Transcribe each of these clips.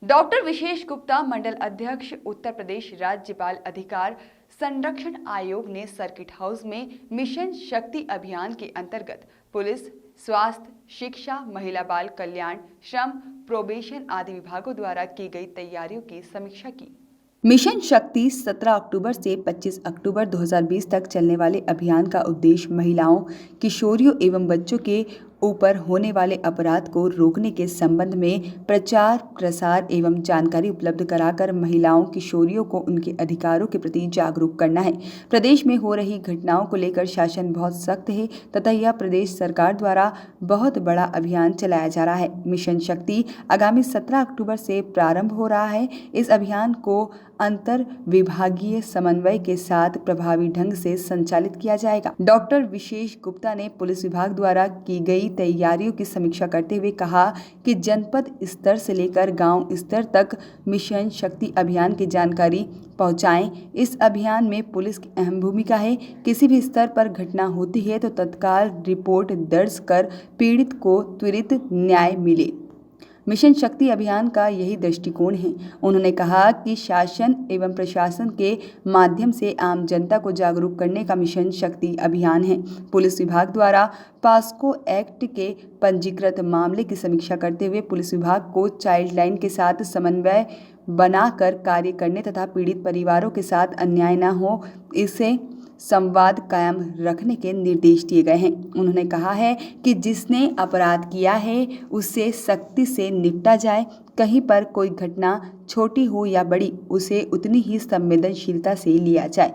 Doctor विशेष गुप्ता, मंडल अध्यक्ष, उत्तर प्रदेश राज्य बाल अधिकार संरक्षण आयोग ने सर्किट हाउस में मिशन शक्ति अभियान के अंतर्गत पुलिस, स्वास्थ्य, शिक्षा, महिला बाल कल्याण, श्रम, प्रोबेशन आदि विभागों द्वारा की गई तैयारियों की समीक्षा की। मिशन शक्ति 17 अक्टूबर से 25 अक्टूबर 2020 तक चलने वाले अभियान का उद्देश्य महिलाओं, किशोरियों एवं बच्चों के ऊपर होने वाले अपराध को रोकने के संबंध में प्रचार, प्रसार एवं जानकारी उपलब्ध कराकर महिलाओं, किशोरियों को उनके अधिकारों के प्रति जागरूक करना है। प्रदेश में हो रही घटनाओं को लेकर शासन बहुत सख्त है तथा यह प्रदेश सरकार द्वारा बहुत बड़ा अभियान चलाया जा रहा है। मिशन शक्ति आगामी 17 अक्टूबर से प्रारंभ हो रहा है। इस अभियान को अंतर विभागीय समन्वय के साथ प्रभावी ढंग से संचालित किया जाएगा। डॉक्टर विशेष गुप्ता ने पुलिस विभाग द्वारा की गई तैयारियों की समीक्षा करते हुए कहा कि जनपद स्तर से लेकर गांव स्तर तक मिशन शक्ति अभियान की जानकारी पहुंचाएं। इस अभियान में पुलिस की अहम भूमिका है। किसी भी स्तर पर घटना होती है तो तत्काल रिपोर्ट दर्ज कर पीड़ित को त्वरित न्याय मिले। मिशन शक्ति अभियान का यही दृष्टिकोण है। उन्होंने कहा कि शासन एवं प्रशासन के माध्यम से आम जनता को जागरूक करने का मिशन शक्ति अभियान है। पुलिस विभाग द्वारा पास्को एक्ट के पंजीकृत मामले की समीक्षा करते हुए पुलिस विभाग को चाइल्ड लाइन के साथ समन्वय बनाकर कार्य करने तथा पीड़ित परिवारों के साथ अन्याय न हो, इसे संवाद कायम रखने के निर्देश दिए गए हैं। उन्होंने कहा है कि जिसने अपराध किया है उससे सख्ती से निपटा जाए। कहीं पर कोई घटना छोटी हो या बड़ी, उसे उतनी ही संवेदनशीलता से लिया जाए।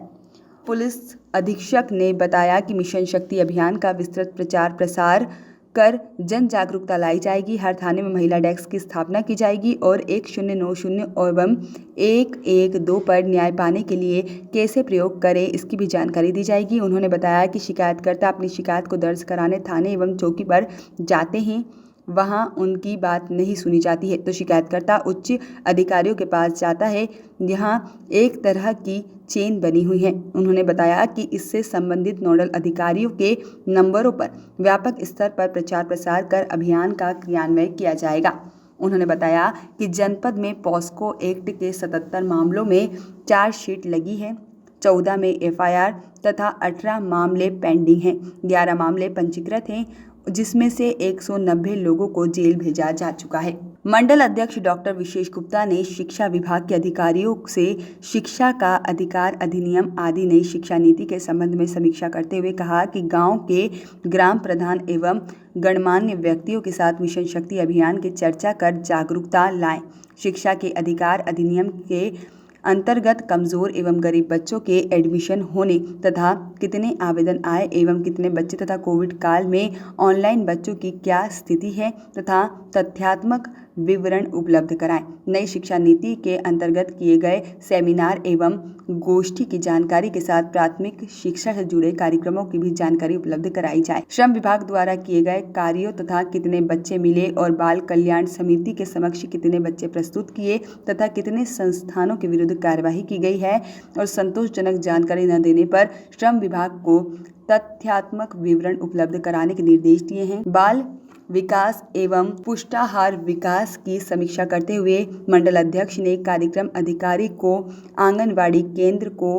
पुलिस अधीक्षक ने बताया कि मिशन शक्ति अभियान का विस्तृत प्रचार प्रसार कर जन जागरूकता लाई जाएगी। हर थाने में महिला डेस्क की स्थापना की जाएगी और 1090 एवं 112 पर न्याय पाने के लिए कैसे प्रयोग करें, इसकी भी जानकारी दी जाएगी। उन्होंने बताया कि शिकायतकर्ता अपनी शिकायत को दर्ज कराने थाने एवं चौकी पर जाते हैं, वहां उनकी बात नहीं सुनी जाती है तो शिकायतकर्ता उच्च अधिकारियों के पास जाता है। यहाँ एक तरह की चेन बनी हुई है। उन्होंने बताया कि इससे संबंधित नोडल अधिकारियों के नंबरों पर व्यापक स्तर पर प्रचार प्रसार कर अभियान का क्रियान्वयन किया जाएगा। उन्होंने बताया कि जनपद में पॉस्को एक्ट के 77 मामलों में चार्जशीट लगी है, 14 में FIR तथा 18 मामले पेंडिंग हैं। 11 मामले पंजीकृत हैं, जिसमें से 190 लोगों को जेल भेजा जा चुका है। मंडल अध्यक्ष डॉक्टर विशेष गुप्ता ने शिक्षा विभाग के अधिकारियों से शिक्षा का अधिकार अधिनियम आदि नई शिक्षा नीति के संबंध में समीक्षा करते हुए कहा कि गांव के ग्राम प्रधान एवं गणमान्य व्यक्तियों के साथ मिशन शक्ति अभियान की चर्चा कर जागरूकता लाएं। शिक्षा के अधिकार अधिनियम के अंतर्गत कमजोर एवं गरीब बच्चों के एडमिशन होने तथा कितने आवेदन आए एवं कितने बच्चे तथा कोविड काल में ऑनलाइन बच्चों की क्या स्थिति है तथा तथ्यात्मक विवरण उपलब्ध कराएं। नई शिक्षा नीति के अंतर्गत किए गए सेमिनार एवं गोष्ठी की जानकारी के साथ प्राथमिक शिक्षा से जुड़े कार्यक्रमों की भी जानकारी उपलब्ध कराई जाए। श्रम विभाग द्वारा किए गए कार्यों तथा कितने बच्चे मिले और बाल कल्याण समिति के समक्ष कितने बच्चे प्रस्तुत किए तथा कितने संस्थानों के विरुद्ध कार्यवाही की गई है और संतोषजनक जानकारी न देने पर श्रम विभाग को तथ्यात्मक विवरण उपलब्ध कराने के निर्देश दिए हैं। बाल विकास एवं पुष्टाहार विकास की समीक्षा करते हुए मंडल अध्यक्ष ने कार्यक्रम अधिकारी को आंगनवाड़ी केंद्र को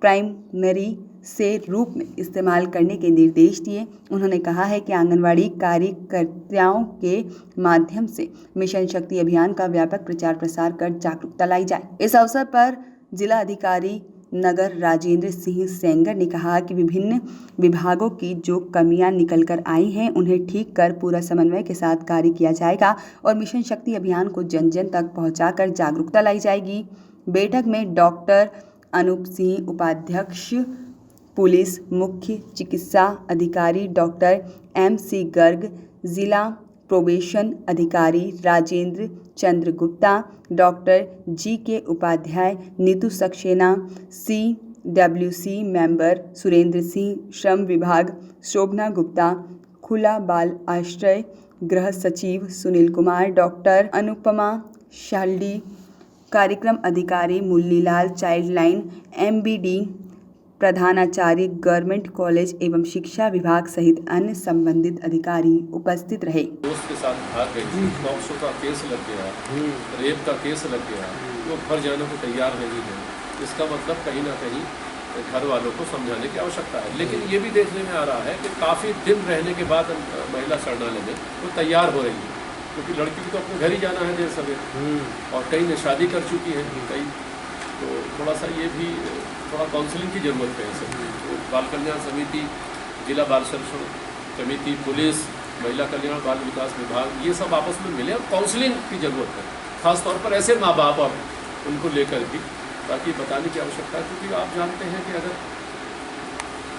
प्राइमरी से रूप में इस्तेमाल करने के निर्देश दिए। उन्होंने कहा है कि आंगनवाड़ी कार्यकर्ताओं के माध्यम से मिशन शक्ति अभियान का व्यापक प्रचार प्रसार कर जागरूकता लाई जाए। इस अवसर पर जिला अधिकारी नगर राजेंद्र सिंह सेंगर ने कहा कि विभिन्न विभागों की जो कमियां निकल कर आई हैं उन्हें ठीक कर पूरा समन्वय के साथ कार्य किया जाएगा और मिशन शक्ति अभियान को जन जन तक पहुंचाकर जागरूकता लाई जाएगी। बैठक में डॉक्टर अनूप सिंह उपाध्यक्ष, पुलिस मुख्य चिकित्सा अधिकारी डॉक्टर MC गर्ग, जिला प्रोबेशन अधिकारी Rajendra Chandra Gupta, doctor GK Upadhyay, Neetu Saxena, CWC member Surendra Singh, श्रम विभाग शोभना गुप्ता, खुला बाल आश्रय गृह सचिव सुनील कुमार, डॉक्टर अनुपमा शाल्डी, कार्यक्रम अधिकारी मुरलीलाल, चाइल्ड लाइन MBD प्रधानाचार्य, गवर्नमेंट कॉलेज एवं शिक्षा विभाग सहित अन्य संबंधित अधिकारी उपस्थित रहे। दोस्त के साथ भाग गई, पॉक्सो का केस लग गया, रेप का केस लग गया, वो घर जाने को तैयार नहीं है। इसका मतलब कहीं ना कहीं घर वालों को समझाने की आवश्यकता है। लेकिन ये भी देखने में आ रहा है कि काफ़ी दिन रहने के बाद महिला शरणालय में वो तैयार हो रही है, क्योंकि लड़की को तो अपने घर ही जाना है देर सवेरे, और कई ने शादी कर चुकी है कई। तो थोड़ा सा ये भी थोड़ा काउंसलिंग की ज़रूरत है। तो बाल कल्याण समिति, जिला बाल संरक्षण समिति, पुलिस, महिला कल्याण बाल विकास विभाग, ये सब आपस में मिले और काउंसलिंग की ज़रूरत है, ख़ासतौर पर ऐसे माँ बाप और उनको लेकर भी, ताकि बताने की आवश्यकता है। क्योंकि आप जानते हैं कि अगर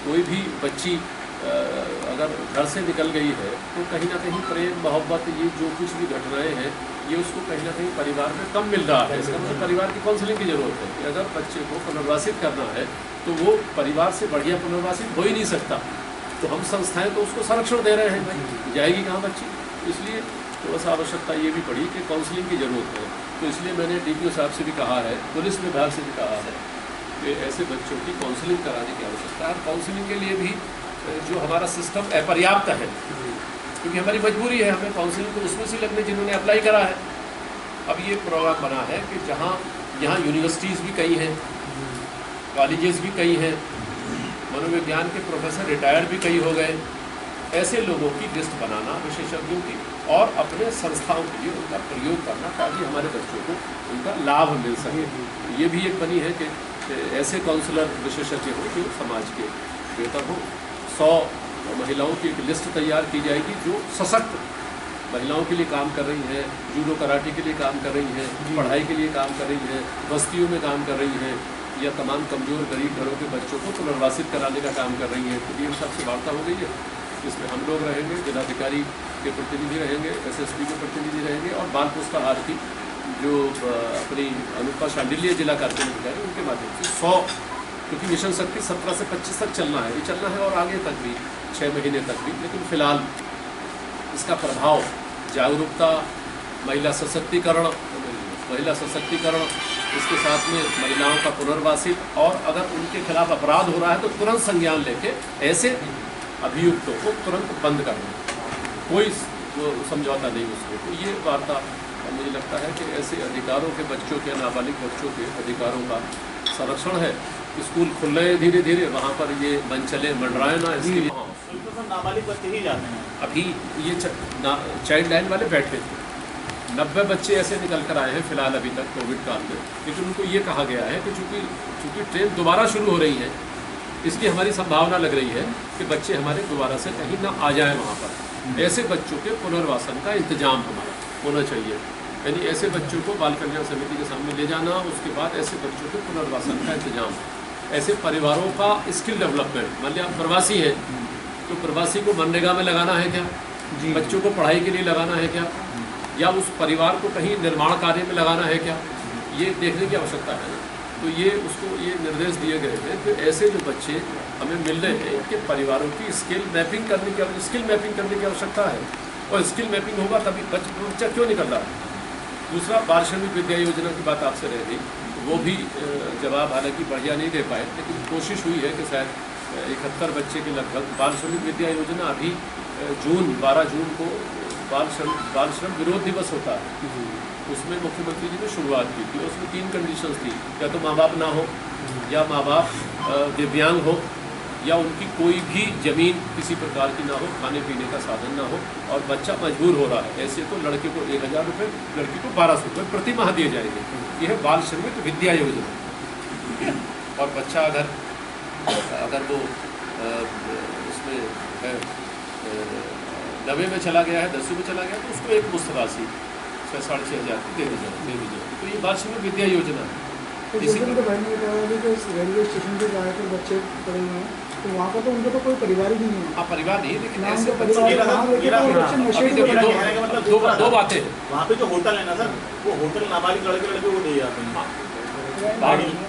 कोई भी बच्ची अगर घर से निकल गई है तो कहीं ना कहीं प्रेम मोहब्बत, ये जो कुछ भी घटनाएं हैं, ये उसको कहीं ना कहीं परिवार में कम मिल रहा है। इसका मतलब परिवार की काउंसलिंग की ज़रूरत है कि अगर बच्चे को पुनर्वासित करना है तो वो परिवार से बढ़िया पुनर्वासित हो ही नहीं सकता। तो हम संस्थाएं तो उसको संरक्षण दे रहे हैं, भाई जाएगी कहाँ बच्ची। इसलिए थोड़ा सा आवश्यकता ये भी पड़ी कि काउंसलिंग की ज़रूरत है। तो इसलिए मैंने DPO साहब से भी कहा है, पुलिस विभाग से भी कहा है कि ऐसे बच्चों की काउंसलिंग कराने की आवश्यकता है। और काउंसलिंग के लिए भी जो हमारा सिस्टम अपर्याप्त है, क्योंकि हमारी मजबूरी है, हमें काउंसलिंग को उसमें से लगने जिन्होंने अप्लाई करा है। अब ये प्रोग्राम बना है कि जहाँ यहाँ यूनिवर्सिटीज़ भी कई हैं, कॉलेजेस भी कई हैं, मनोविज्ञान के प्रोफेसर रिटायर्ड भी कई हो गए, ऐसे लोगों की लिस्ट बनाना विशेषज्ञों की, और अपने संस्थाओं के लिए उनका प्रयोग करना, ताकि हमारे बच्चों को उनका लाभ मिल सके। ये भी एक बनी है कि ऐसे काउंसलर विशेषज्ञ हो जो समाज के बेहतर हो। 100 महिलाओं की एक लिस्ट तैयार की जाएगी जो सशक्त महिलाओं के लिए काम कर रही हैं, जूडो कराटे के लिए काम कर रही हैं, पढ़ाई के लिए काम कर रही हैं, बस्तियों में काम कर रही हैं, या तमाम कमज़ोर गरीब घरों के बच्चों को पुनर्वासित कराने का काम कर रही हैं। तो ये सबसे वार्ता हो गई है। इसमें हम लोग रहेंगे, जिलाधिकारी के प्रतिनिधि रहेंगे, SSP के प्रतिनिधि रहेंगे, और बाल पुरस्कार की जो अपनी अनुपा शांडिल्य जिला कार्यक्रम अधिकारी, उनके माध्यम से 100, क्योंकि मिशन शक्ति 17 से 25 तक चलना है, ये चलना है, और आगे तक भी 6 महीने तक भी। लेकिन फ़िलहाल इसका प्रभाव जागरूकता, महिला सशक्तिकरण, इसके साथ में महिलाओं का पुनर्वासित, और अगर उनके खिलाफ अपराध हो रहा है तो तुरंत संज्ञान लेके ऐसे अभियुक्तों को तुरंत बंद करना, कोई समझौता नहीं उसमें। तो ये वार्ता मुझे लगता है कि ऐसे अधिकारों के बच्चों के, नाबालिग बच्चों के अधिकारों का संरक्षण है। स्कूल खुल रहे हैं धीरे धीरे, वहाँ पर ये मन चले मंडराए ना, इसके लिए नाबालिग बच्चे ही जाते हैं। अभी ये चाइल्ड लाइन वाले बैठे थे, 90 बच्चे ऐसे निकल कर आए हैं फिलहाल अभी तक कोविड काल में। लेकिन उनको ये कहा गया है कि चूँकि ट्रेन दोबारा शुरू हो रही है, इसकी हमारी संभावना लग रही है कि बच्चे हमारे दोबारा से कहीं ना आ जाएं वहाँ पर। ऐसे बच्चों के पुनर्वासन का इंतजाम हमारा होना चाहिए, यानी ऐसे बच्चों को बाल कल्याण समिति के सामने ले जाना, उसके बाद ऐसे बच्चों के पुनर्वासन का इंतजाम, ऐसे परिवारों का स्किल डेवलपमेंट। मान लिया आप प्रवासी हैं तो प्रवासी को मनरेगा में लगाना है क्या, बच्चों को पढ़ाई के लिए लगाना है क्या, या उस परिवार को कहीं निर्माण कार्य में लगाना है क्या, ये देखने की आवश्यकता है ना। तो ये उसको ये निर्देश दिए गए थे कि ऐसे जो बच्चे हमें मिल रहे हैं, इनके परिवारों की स्किल मैपिंग करने की आवश्यकता है, और स्किल मैपिंग होगा तभी बच्चा क्यों निकल रहा है। दूसरा, बाल श्रमिक विद्या योजना की बात आपसे रह गई, वो भी जवाब हालांकि बढ़िया नहीं दे पाए, लेकिन कोशिश हुई है कि शायद 71 बच्चे के लगभग बाल श्रमिक विद्या योजना अभी 12 जून को बाल श्रम विरोध दिवस होता है, उसमें मुख्यमंत्री जी ने शुरुआत की थी। उसमें 3 कंडीशंस थी, या तो माँ बाप ना हो, या माँ बाप दिव्यांग हो, या उनकी कोई भी ज़मीन किसी प्रकार की ना हो, खाने पीने का साधन ना हो, और बच्चा मजबूर हो रहा है। ऐसे तो लड़के को 1000 रुपये, लड़की को 1200 रुपये प्रति माह दिए जाएंगे। यह है बाल श्रमिक विद्या योजना। और बच्चा अगर वो उसमें 90 में चला गया है, 10वीं में चला गया, तो उसको एक मुश्त राशि 6,500 की दे दी जाएगी। तो ये बाल श्रमिक विद्या योजना है। तो जैसे मुझे भाई ने बताया कि रेलवे स्टेशन पे जाए तो बच्चे पड़े हुए हैं, तो वहाँ पर तो उनका तो कोई परिवार ही नहीं है। हाँ, परिवार नहीं, लेकिन नाम ऐसे तो परिवार बच्चे मतलब दो बातें हैं। वहाँ पे जो होटल है ना सर, वो होटल नाबालिग लड़के वो दे जाते हैं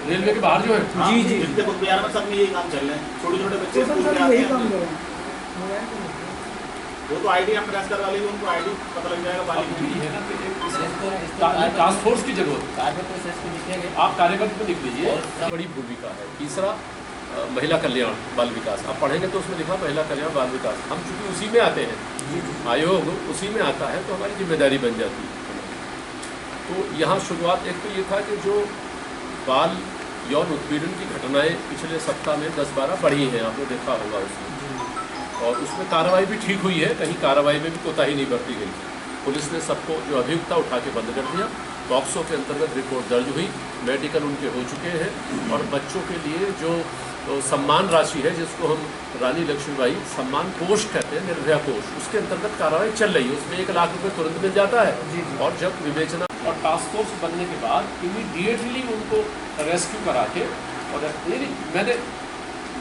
रेलवे के बाहर जो है। जी जितने बिहार में सब में यही काम चल रहे हैं। छोटे छोटे बच्चे यही काम कर रहे हैं। वो तो ID हम प्रेस करवा लेंगे, उनको ID पता लग जाएगा। टास्क फोर्स की जरूरत है, आप कार्यबद्ध में लिख लीजिए, बड़ी भूमिका है। तीसरा, महिला कल्याण बाल विकास, आप पढ़ेंगे तो उसमें लिखा महिला कल्याण बाल विकास। हम चूँकि उसी में आते हैं, आयोग उसी में आता है, तो हमारी जिम्मेदारी बन जाती है। तो यहाँ शुरुआत एक तो ये था कि जो बाल यौन उत्पीड़न की घटनाएं पिछले सप्ताह में 10-12 बढ़ी हैं, आपने देखा होगा उसमें, और उसमें कार्रवाई भी ठीक हुई है, कहीं कार्रवाई में भी कोताही नहीं बरती गई। पुलिस ने सबको जो अभियुक्ता उठा के बंद कर दिया, पॉक्सो के अंतर्गत रिपोर्ट दर्ज हुई, मेडिकल उनके हो चुके हैं, और बच्चों के लिए जो सम्मान राशि है, जिसको हम रानी लक्ष्मीबाई सम्मान कोष कहते हैं, निर्भया कोष, उसके अंतर्गत कार्रवाई चल रही है। उसमें 1 लाख रुपये तुरंत मिल जाता है, और जब विवेचना और टास्क फोर्स बनने के बाद इमीडिएटली उनको रेस्क्यू करा के, और मैंने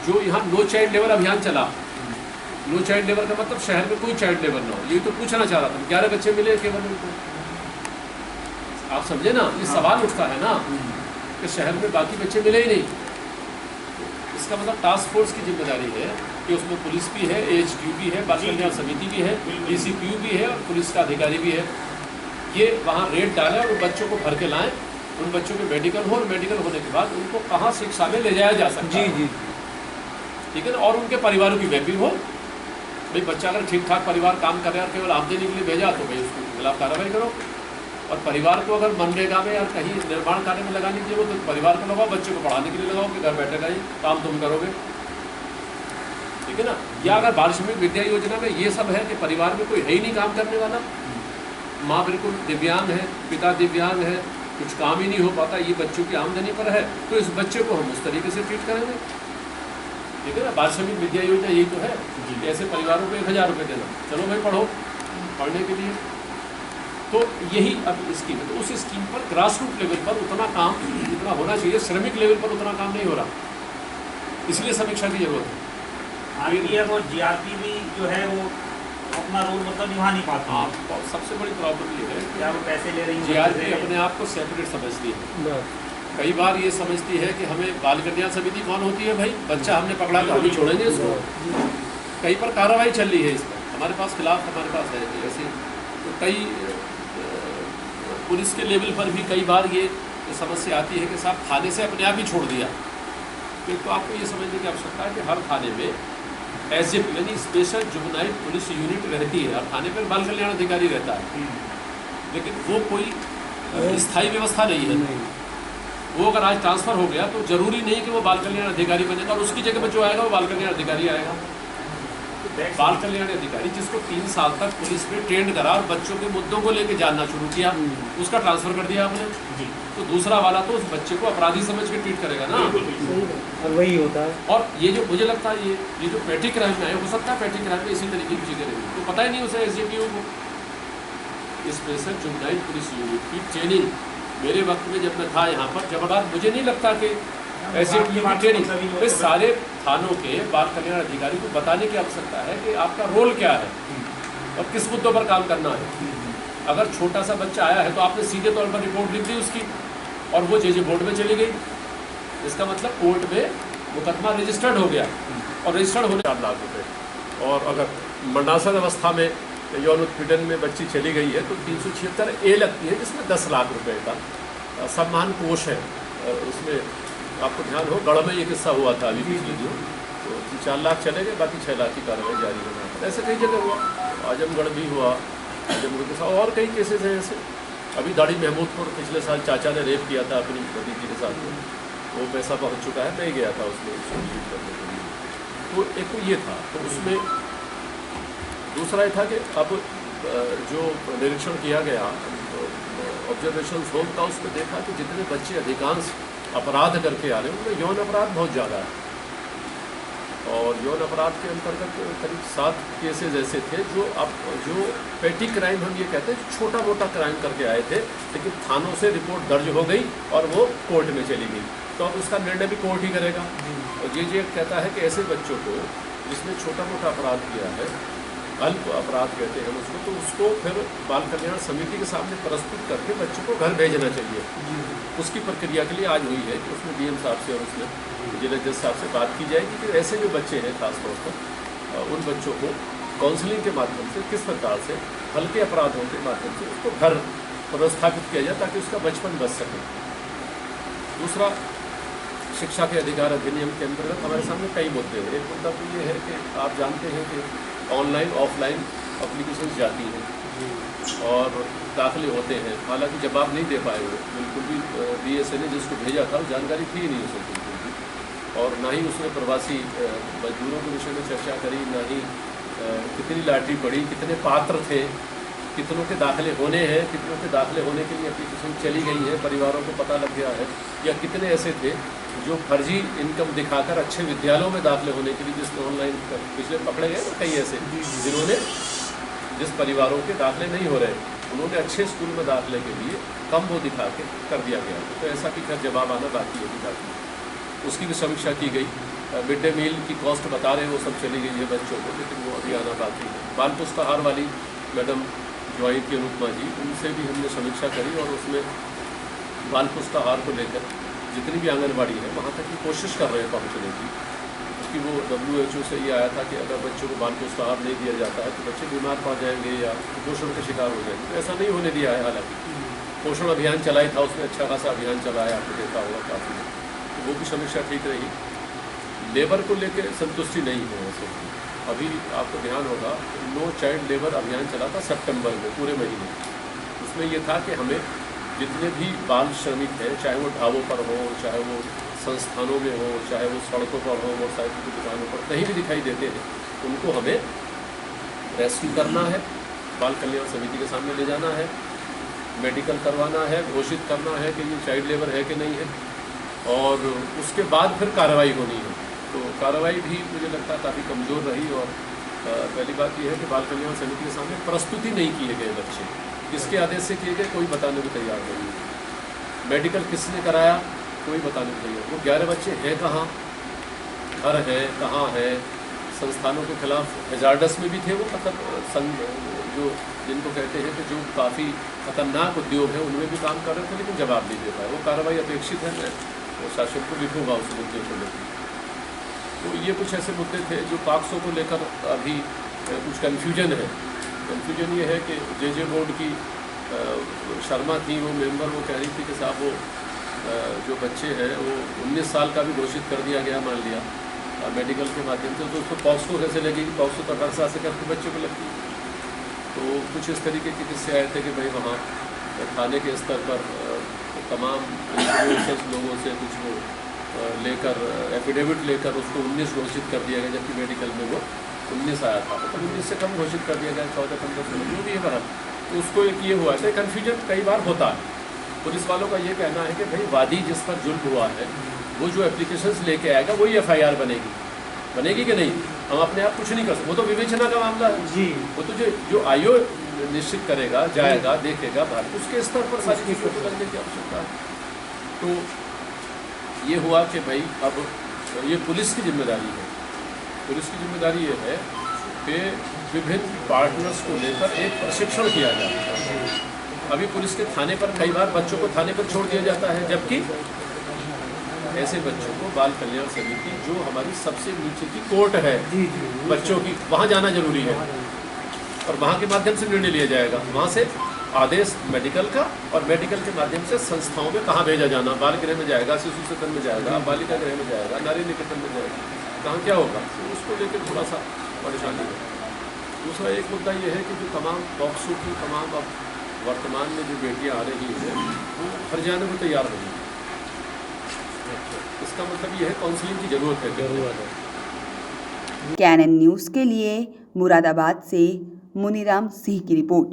जो यहाँ नो चाइल्ड लेबर अभियान चला, नो चाइल्ड लेबर का मतलब शहर में कोई चाइल्ड लेबर ना हो, ये तो पूछना चाह रहा था। 11 बच्चे मिले केवल उनको, आप समझे ना, ये सवाल उठता है ना कि शहर में बाकी बच्चे मिले ही नहीं। इसका मतलब टास्क फोर्स की जिम्मेदारी है कि उसमें पुलिस भी है, AHQ भी है, बाल कल्याण समिति भी है, DCPU भी है, और पुलिस का अधिकारी भी है। ये वहाँ रेड डालें और उन बच्चों को भर के लाएं, उन बच्चों के मेडिकल हो, और मेडिकल होने के बाद उनको कहाँ शिक्षा में ले जाया जा सकता है, जी, ठीक है ना, और उनके परिवारों की मैपिंग हो। भाई बच्चा अगर ठीक ठाक परिवार काम कर रहा है और केवल आमदनी के लिए भेजा, तो भाई उसके खिलाफ कार्रवाई करो। और परिवार को अगर मनरेगा में या कहीं निर्माण कार्य में लगाने के लिए, तो परिवार को लगाओ, बच्चे को पढ़ाने के लिए लगाओ कि घर बैठेगा ही काम तुम करोगे, ठीक है ना। या अगर बाल श्रमिक विद्या योजना में ये सब है कि परिवार में कोई है ही नहीं काम करने वाला, माँ बिल्कुल दिव्यांग है, पिता दिव्यांग है, कुछ काम ही नहीं हो पाता, ये बच्चों की आमदनी पर है, तो इस बच्चे को हम उस तरीके से ट्रीट करेंगे, ठीक है ना। बाल श्रमिक विद्या योजना यही तो है कि ऐसे परिवारों को 1000 रुपये देना, चलो भाई पढ़ो, पढ़ने के लिए, तो यही अब स्कीम है। तो उस स्कीम पर ग्रास रूट लेवल पर उतना काम जितना होना चाहिए, श्रमिक लेवल पर उतना काम नहीं हो रहा, इसलिए समीक्षा की जरूरत है। RPF और GRP भी जो है वो अपना रोल मतलब निभा नहीं पाते। हाँ, सबसे बड़ी प्रॉब्लम ये है क्या वो पैसे ले रही है, GRP अपने आप को सेपरेट समझती है। कई बार ये समझती है कि हमें बाल कल्याण समिति कौन होती है, भाई बच्चा हमने पकड़ा तो हम छोड़ेंगे इसको। कई पर कार्रवाई चल रही है इस पर, हमारे पास खिलाफ हमारे पास है ऐसे, तो कई पुलिस के लेवल पर भी कई बार ये समस्या आती है कि साहब थाने से अपने आप ही छोड़ दिया। तो आपको ये समझने की आवश्यकता है कि हर थाने में SJP यानी स्पेशल जुवेनाइल पुलिस यूनिट रहती है, और थाने पर बाल कल्याण अधिकारी रहता है, लेकिन वो कोई स्थायी व्यवस्था नहीं है। वो अगर आज ट्रांसफ़र हो गया तो जरूरी नहीं कि वो बाल कल्याण अधिकारी बनेगा, और उसकी जगह पर जो आएगा वो बाल कल्याण अधिकारी आएगा। बाल कल्याण अधिकारी जिसको 3 साल तक पुलिस में ट्रेंड करा और बच्चों के मुद्दों को लेकर जानना शुरू किया, उसका ट्रांसफर कर दिया आपने, तो दूसरा वाला तो उस बच्चे को अपराधी समझ के ट्रीट करेगा ना, और वही होता है। और ये जो मुझे लगता है ये जो पेटी क्राइम में है, हो सकता है पेटी क्राइम में इसी तरीके की चीज़ें रहेंगी, तो पता ही नहीं उसे SJPO को। स्पेशल जुवेनाइल पुलिस यूनिट की ट्रेनिंग मेरे वक्त में जब मैं था यहाँ पर जबरदस्त, मुझे नहीं लगता कि SJPO की ट्रेनिंग तो सारे थानों के बाल कल्याण अधिकारी को बताने की आवश्यकता है कि आपका रोल क्या है और किस मुद्दों पर काम करना है। अगर छोटा सा बच्चा आया है तो आपने सीधे तौर पर रिपोर्ट लिख दी उसकी, और वो JJ बोर्ड में चली गई, इसका मतलब कोर्ट में मुकदमा रजिस्टर्ड हो गया, और रजिस्टर्ड होने 4 लाख रुपये। और अगर मरणासन अवस्था में यौन उत्पीड़न में बच्ची चली गई है तो 376A लगती है, जिसमें 10 लाख रुपये का सम्मान कोष है। उसमें आपको ध्यान हो, गढ़ में ये किस्सा हुआ था अभी पिछले दिनों, तो 4 लाख चले गए, बाकी 6 लाख की कार्रवाई जारी होना। ऐसे कई जगह हुआ, आजमगढ़ भी हुआ, आजमगढ़ के साथ और कई केसेस हैं ऐसे। अभी दाढ़ी महमूदपुर पिछले साल चाचा ने रेप किया था अपनी भतीजी के साथ, वो पैसा पहुँच चुका है, मैं गया था उसमें शूट करने के लिए। तो एक तो ये था, तो उसमें दूसरा ये था कि अब जो निरीक्षण किया गया ऑब्जर्वेशन होम का, उसमें देखा कि जितने बच्चे अधिकांश अपराध करके आ रहे हैं उनमें यौन अपराध बहुत ज़्यादा है, और यौन अपराध के अंतर्गत करीब 7 केसेज ऐसे थे जो पेटी क्राइम हम ये कहते हैं, छोटा मोटा क्राइम करके आए थे, लेकिन थानों से रिपोर्ट दर्ज हो गई और वो कोर्ट में चली गई, तो अब उसका निर्णय भी कोर्ट ही करेगा। और ये कहता है कि ऐसे बच्चों को जिसने छोटा मोटा अपराध किया है, अल्प अपराध कहते हैं उसको, तो उसको फिर बाल कल्याण समिति के सामने प्रस्तुत करके बच्चों को घर भेजना चाहिए। उसकी प्रक्रिया के लिए आज हुई है कि उसमें DM साहब से और उसमें जिला जज साहब से बात की जाएगी कि ऐसे जो बच्चे हैं खासतौर पर उन बच्चों को काउंसलिंग के माध्यम से किस प्रकार से हल्के अपराधों के माध्यम से उसको घर व्यवस्थापित किया जाए ताकि उसका बचपन बच सके। दूसरा, शिक्षा के अधिकार अधिनियम के अंतर्गत हमारे सामने कई मुद्दे हैं। एक मुद्दा तो ये है कि आप जानते हैं कि ऑनलाइन ऑफलाइन एप्लीकेशन जाती हैं और दाखिले होते हैं, हालांकि जवाब नहीं दे पाए वो बिल्कुल भी। BSA ने जिसको भेजा था वो जानकारी थी ही नहीं उसे बिल्कुल भी, और ना ही उसने प्रवासी मजदूरों के विषय में चर्चा करी, ना ही कितनी लॉटरी पड़ी, कितने पात्र थे, कितनों के दाखिले होने हैं, कितनों के दाखिले होने के लिए एप्लीकेशन चली गई है, परिवारों को पता लग गया है, या कितने ऐसे थे जो फर्जी इनकम दिखाकर अच्छे विद्यालयों में दाखिले होने के लिए जिसमें ऑनलाइन पिछले पकड़े गए कई ऐसे जिन्होंने जिस परिवारों के दाखिले नहीं हो रहे उन्होंने अच्छे स्कूल में दाखिले के लिए कम वो दिखा के कर दिया गया। तो ऐसा कि खैर जवाब आना बाकी है बाकी, उसकी भी समीक्षा की गई। मिड डे मील की कॉस्ट बता रहे हैं वो सब चली गई है बच्चों को, लेकिन वो अभी आना बाकी है। बाल पुष्टाहार वाली मैडम जो आई थी अनुपमा जी, उनसे भी हमने समीक्षा करी और उसमें बाल पुष्टाहार को लेकर जितनी भी आंगनबाड़ी है वहाँ तक की कोशिश कर रहे हैं पहुँचने की। उसकी वो WHO से ये आया था कि अगर बच्चों को बाल पुष्टाहार नहीं दिया जाता है तो बच्चे बीमार पड़ जाएंगे या कुपोषण के शिकार हो जाएंगे। तो ऐसा नहीं होने दिया है। हालांकि पोषण अभियान चलाई था, उसमें अच्छा खासा अभियान चलाया, आपने देखा होगा काफ़ी, तो वो भी समीक्षा ठीक रही। लेबर को लेकर संतुष्टि नहीं है वैसे। अभी आपको ध्यान होगा नो चाइल्ड लेबर अभियान चला था सितंबर में पूरे महीने। उसमें ये था कि हमें जितने भी बाल श्रमिक हैं, चाहे वो ढाबों पर हो, चाहे वो संस्थानों में हो, चाहे वो सड़कों पर हो, मोटरसाइकिल की दुकानों पर कहीं भी दिखाई देते हैं, उनको हमें रेस्क्यू करना है, बाल कल्याण समिति के सामने ले जाना है, मेडिकल करवाना है, घोषित करना है कि ये चाइल्ड लेबर है कि नहीं है, और उसके बाद फिर कार्रवाई होनी है। तो कार्रवाई भी मुझे लगता है काफ़ी कमज़ोर रही। और पहली बात यह है कि बाल कल्याण समिति के सामने प्रस्तुति नहीं किए गए बच्चे, किसके आदेश से किए गए कोई बताने को तैयार नहीं है। मेडिकल किसने कराया कोई बताने को तैयार। वो 11 बच्चे हैं कहाँ, घर है कहाँ है, संस्थानों के खिलाफ हैजार्डस में भी थे वो, मतलब जो जिनको कहते हैं कि जो काफ़ी खतरनाक उद्योग है उनमें भी काम कर रहे थे, लेकिन जवाब नहीं दे पाए। वो कार्रवाई अपेक्षित है, मैं वो शासन को लिखूँगा उस मुद्दे को लेकर। तो ये कुछ ऐसे मुद्दे थे जो पॉक्सो को लेकर अभी कुछ कन्फ्यूजन है। कन्फ्यूजन ये है कि जे बोर्ड की शर्मा थी वो मेंबर, वो कह रही थी कि साहब वो जो बच्चे हैं वो 19 साल का भी घोषित कर दिया गया, मान लिया मेडिकल के माध्यम से, तो उसको पॉक्सो कैसे लगेगी? पॉक्सो तो 18 साल से करके बच्चों को लगती है। तो कुछ इस तरीके के किस्से आए थे कि भाई वहाँ थाने के स्तर पर तमाम इंस्टीट्यूशंस लोगों से कुछ वो लेकर एफिडेविट लेकर उसको 19 घोषित कर दिया गया, जबकि मेडिकल में वो 19 आया था, तो 19 से कम घोषित कर दिया गया, 14-15 जो भी है बहर। तो उसको एक ये हुआ है, कन्फ्यूजन कई बार होता है। पुलिस वालों का ये कहना है कि भाई वादी जिस पर जुल्म हुआ है वो जो एप्लीकेशंस लेके आएगा वही FIR बनेगी कि नहीं, हम अपने आप कुछ नहीं कर सकते। वो तो विवेचना का मामला है जी, वो तो जो आयोग निश्चित करेगा, जाएगा, देखेगा, बाहर उसके स्तर पर सारी चीज़ों को करने की आवश्यकता है। तो ये हुआ कि भाई अब ये पुलिस की जिम्मेदारी है। पुलिस की जिम्मेदारी ये है कि विभिन्न पार्टनर्स को लेकर एक प्रशिक्षण किया जाता है। अभी पुलिस के थाने पर कई बार बच्चों को थाने पर छोड़ दिया जाता है, जबकि ऐसे बच्चों को बाल कल्याण समिति जो हमारी सबसे नीचे की कोर्ट है बच्चों की, वहाँ जाना जरूरी है और वहाँ के माध्यम से निर्णय लिया जाएगा। वहाँ से आदेश मेडिकल का और मेडिकल के माध्यम से संस्थाओं में कहाँ भेजा जाना, बाल गृह में जाएगा, शिशु सदन में जाएगा, बालिका गृह में जाएगा, नारी निकेतन में जाएगा, कहाँ क्या होगा, तो उसको लेकर थोड़ा सा परेशानी है। दूसरा एक मुद्दा ये है कि जो तमाम पॉक्सो की तमाम अब वर्तमान में जो बेटियाँ आ रही हैं वो घर जाने को तैयार नहीं है। इसका मतलब ये है काउंसलिंग की जरूरत है। कैनन न्यूज़ के लिए मुरादाबाद से मुनीराम सिंह की रिपोर्ट।